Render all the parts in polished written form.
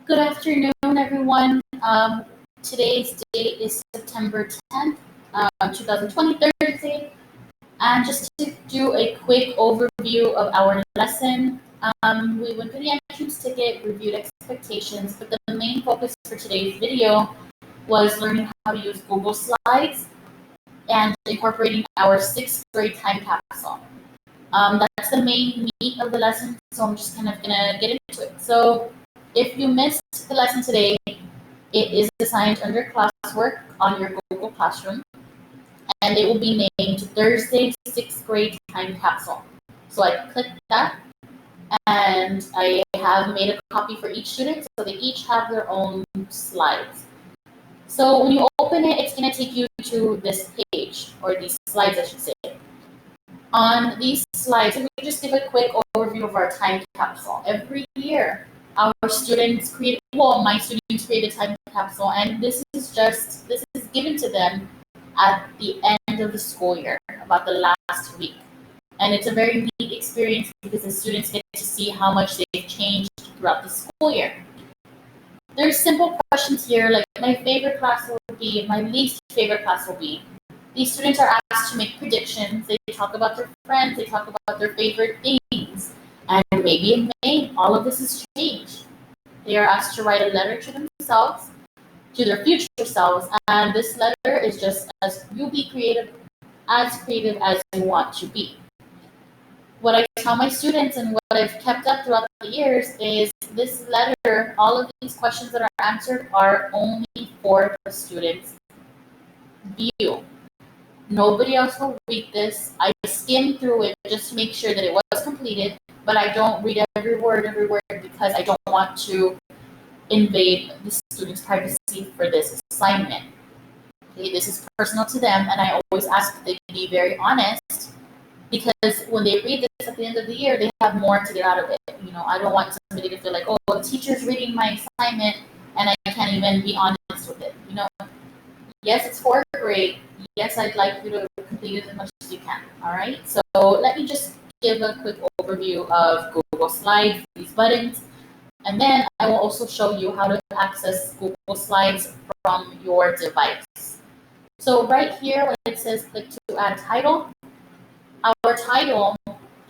Good afternoon, everyone. Today's date is September 10th, 2020, Thursday. And just to do a quick overview of our lesson, we went through the entrance ticket, reviewed expectations, but the main focus for today's video was learning how to use Google Slides and incorporating our 6th grade time capsule. That's the main meat of the lesson, so I'm just kind of gonna get into it. So if you missed the lesson today, it is assigned under classwork on your Google Classroom, and it will be named Thursday 6th grade time capsule. So I clicked that, and I have made a copy for each student, so they each have their own slides. So when you open it, it's going to take you to this page, or these slides, I should say. On these slides, we just give a quick overview of our time capsule. Every year, our students create, well, my students create a time capsule, and this is given to them at the end of the school year, about the last week. And it's a very neat experience because the students get to see how much they've changed throughout the school year. There's simple questions here, like my favorite class will be, my least favorite class will be. These students are asked to make predictions. They talk about their friends. They talk about their favorite things. And maybe in May, all of this has changed. They are asked to write a letter to themselves, to their future selves. And this letter is just as you be creative as you want to be. What I tell my students and what I've kept up throughout the years is this letter, all of these questions that are answered are only for the students' view. Nobody else will read this. I skim through it just to make sure that it was completed, but I don't read every word because I don't want to invade the students' privacy for this assignment. Okay, this is personal to them, and I always ask that they be very honest, because when they read this at the end of the year, they have more to get out of it. You know, I don't want somebody to feel like, oh, the teacher's reading my assignment and I can't even be honest with it. You know, yes, it's 4th grade. Yes, I'd like you to complete it as much as you can. All right. So let me just give a quick overview of Google Slides, these buttons, and then I will also show you how to access Google Slides from your device. So right here, when it says click to add title, our title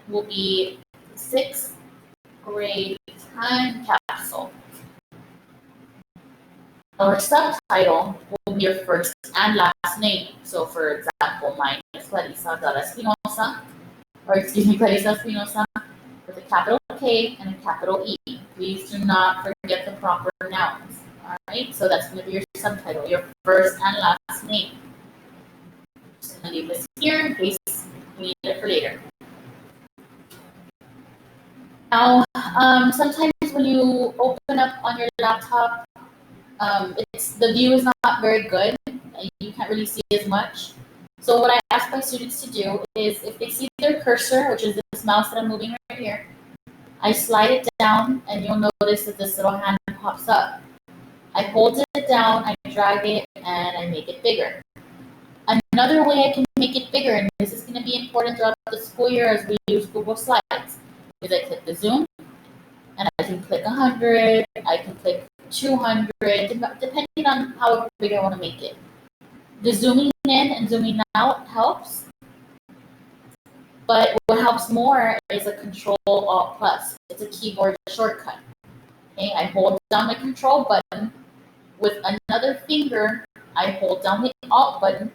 will be 6th grade time capsule. Our subtitle will be your first and last name. So for example, mine is Clarissa Dara Espinosa, Clarissa Espinosa with a capital K and a capital E. Please do not forget the proper nouns. All right, so that's going to be your subtitle, your first and last name. I'm just going to leave this here in case we need it for later. Now, sometimes when you open up on your laptop, the view is not very good. You can't really see as much. So what I ask my students to do is, if they see their cursor, which is this mouse that I'm moving right here, I slide it down, and you'll notice that this little hand pops up. I hold it down, I drag it, and I make it bigger. Another way I can make it bigger, and this is going to be important throughout the school year as we use Google Slides, is I click the zoom, and I can click 100, I can click 200, depending on how big I want to make it. The zooming in and zooming out helps, but what helps more is a Control-Alt+. It's a keyboard shortcut. Okay, I hold down my Control button. With another finger, I hold down the Alt button,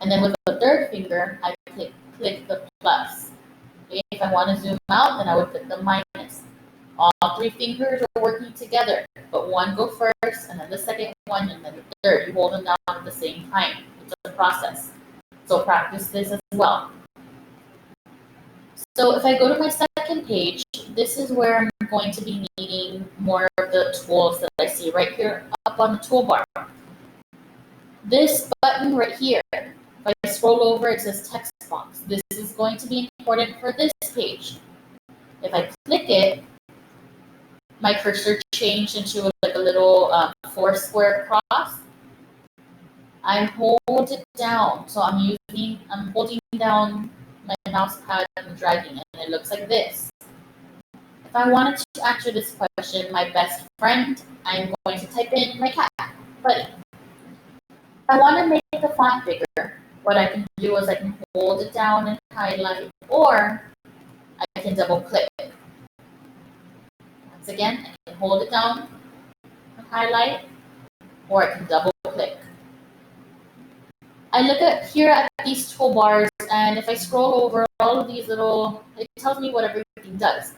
and then with the third finger, I click the plus. Okay, if I want to zoom out, then I would click the minus. All 3 fingers are working together, but one go first, and then the second one, and then the third. You hold them down at the same time. It's a process. So practice this as well. So if I go to my second page, this is where I'm going to be needing more of the tools that I see right here up on the toolbar. This button right here, if I scroll over, it says text box. This is going to be important for this page. If I click it, my cursor changed into like a little 4-square cross. I hold it down, so I'm holding down my mouse pad and dragging it, and it looks like this. If I wanted to answer this question, my best friend, I'm going to type in my cat. But if I want to make the font bigger, what I can do is I can hold it down and highlight, or I can double click. Once again, I can hold it down and highlight, or I can double click. I look at these toolbars, and if I scroll over all of these little, it tells me what everything does.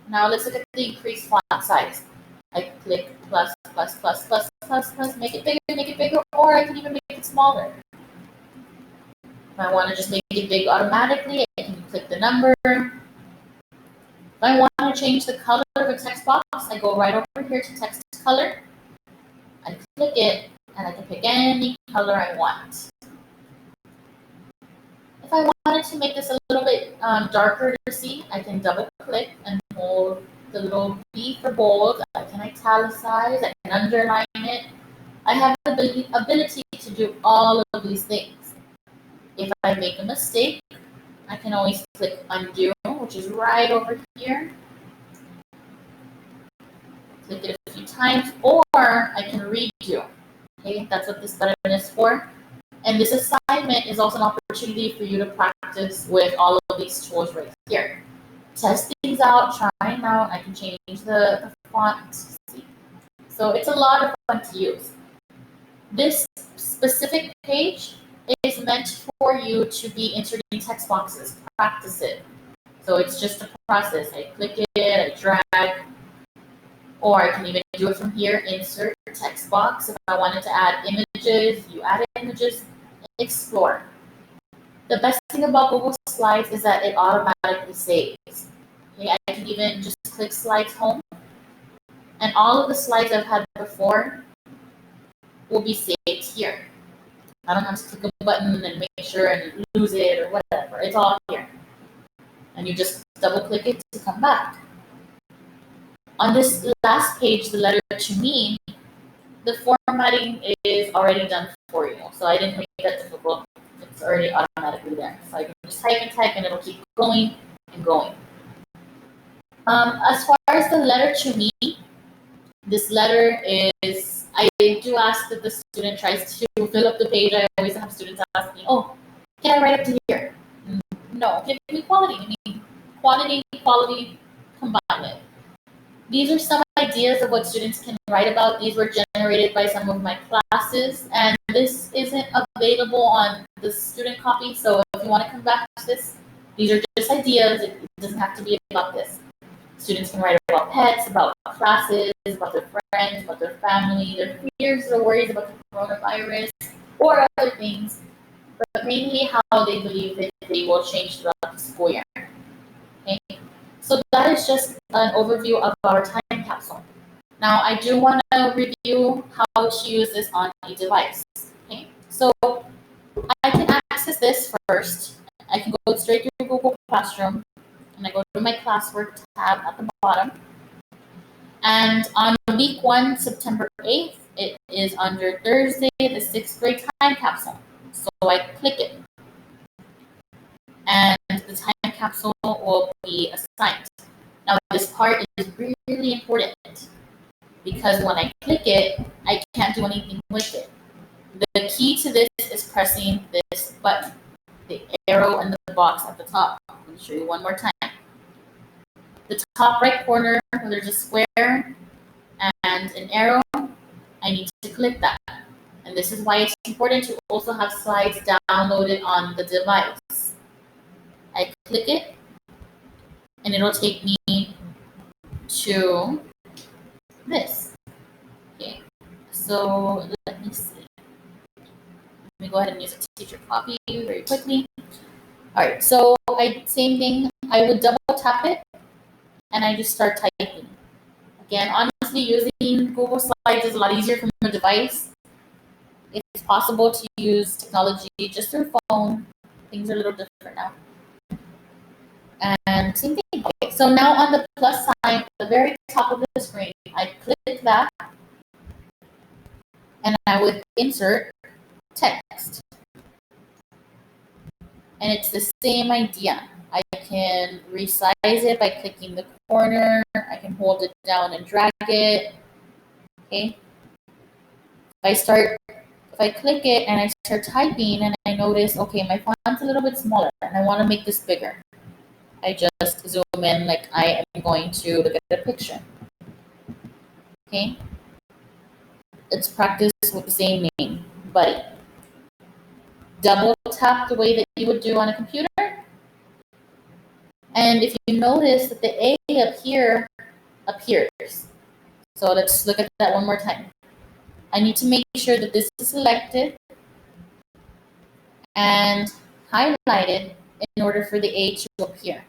Now let's look at the increased font size. I click plus, plus, plus, plus, plus, plus, make it bigger, or I can even make it smaller. If I want to just make it big automatically, I can click the number. If I want to change the color of a text box, I go right over here to text color. I click it, and I can pick any color I want. If I wanted to make this a little bit darker to see, I can double click and hold the little B for bold. I can italicize, I can underline it. I have the ability to do all of these things. If I make a mistake, I can always click undo, which is right over here. Click it a few times, or I can redo. Okay, that's what this button is for. And this assignment is also an opportunity for you to practice with all of these tools right here. Test things out, try them out. I can change the font. See? So it's a lot of fun to use. This specific page is meant for you to be inserting text boxes. Practice it. So it's just a process. I click it, I drag, or I can even do it from here, insert text box. If I wanted to add images, you add images, explore. The best thing about Google Slides is that it automatically saves. Okay, I can even just click Slides Home, and all of the slides I've had before will be saved here. I don't have to click a button and make sure and lose it or whatever. It's all here. And you just double click it to come back. On this last page, the letter to me, the formatting is already done for you. So I didn't make that difficult. It's already automatically there. So I can just type and it'll keep going and going. As far as the letter to me, this letter is, I do ask that the student tries to fill up the page. I always have students ask me, oh, can I write up to here? No, give me quality. I mean, quality, combine it. These are some ideas of what students can write about. These were generated by some of my classes, and this isn't available on the student copy. So if you want to come back to this, these are just ideas. It doesn't have to be about this. Students can write about pets, about classes, about their friends, about their family, their fears or worries about the coronavirus, or other things, but mainly how they believe that they will change throughout the school year. Okay? So that is just an overview of our time capsule. Now I do want to review how to use this on a device. Okay? So I can access this first. I can go straight to Google Classroom, and I go to my classwork tab at the bottom. And on week 1, September 8th, it is under Thursday, the 6th grade time capsule. So I click it, and the time capsule will be assigned. Now this part is really important because when I click it, I can't do anything with it. The key to this is pressing this button, the arrow and the box at the top. Let me show you one more time. The top right corner, where there's a square and an arrow, I need to click that. And this is why it's important to also have slides downloaded on the device. I click it, and it'll take me to this. Okay, so let me see. Let me go ahead and use a teacher copy very quickly. All right, so same thing. I would double tap it, and I just start typing. Again, honestly, using Google Slides is a lot easier from a device. It's possible to use technology just through phone. Things are a little different now. And same thing. Okay, so now on the plus sign at the very top of the screen, I click that, and I would insert text. And it's the same idea. I can resize it by clicking the corner. I can hold it down and drag it. Okay. If I click it and I start typing and I notice, okay, my font's a little bit smaller and I want to make this bigger, I just zoom in like I am going to look at the picture. Okay. Let's practice with the same name, Buddy. Double tap the way that you would do on a computer. And if you notice that the A up here appears. So let's look at that one more time. I need to make sure that this is selected and highlighted in order for the A to appear.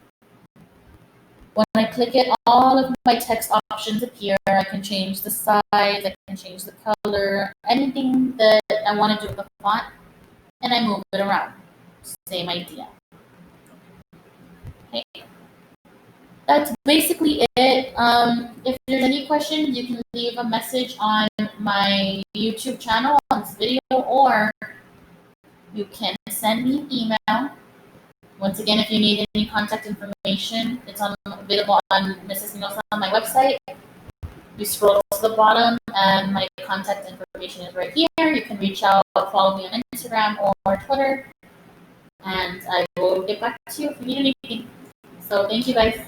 When I click it, all of my text options appear. I can change the size, I can change the color, anything that I want to do with the font, and I move it around. Same idea. Okay. That's basically it. If there's any questions, you can leave a message on my YouTube channel on this video, or you can send me an email. Once again, if you need any contact information, it's available on Mrs. Minosa on my website. You scroll to the bottom, and my contact information is right here. You can reach out, follow me on Instagram or Twitter, and I will get back to you if you need anything. So thank you guys.